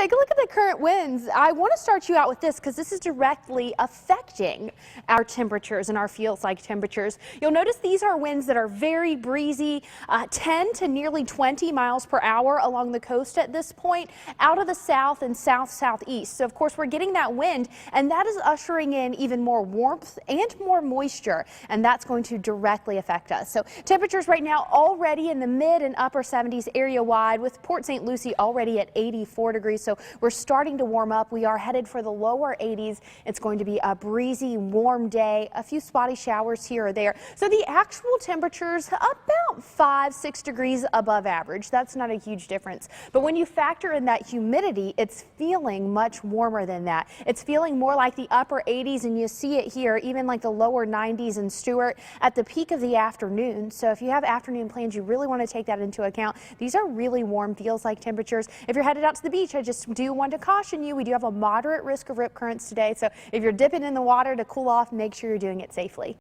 Take a look at the current winds. I want to start you out with this because this is directly affecting our temperatures and our feels-like temperatures. You'll notice these are winds that are very breezy, 10 to nearly 20 miles per hour along the coast at this point, out of the south and south-southeast. So, of course, we're getting that wind, and that is ushering in even more warmth and more moisture, and that's going to directly affect us. So, temperatures right now already in the mid and upper 70s area-wide, with Port St. Lucie already at 84 degrees. So we're starting to warm up. We are headed for the lower 80s. It's going to be a breezy, warm day, a few spotty showers here or there. So the actual temperatures about 5-6 degrees above average. That's not a huge difference. But when you factor in that humidity, it's feeling much warmer than that. It's feeling more like the upper 80s, and you see it here, even like the lower 90s in Stewart at the peak of the afternoon. So if you have afternoon plans, you really want to take that into account. These are really warm, feels like temperatures. If you're headed out to the beach, I just do want to caution you, we do have a moderate risk of rip currents today. So if you're dipping in the water to cool off, make sure you're doing it safely.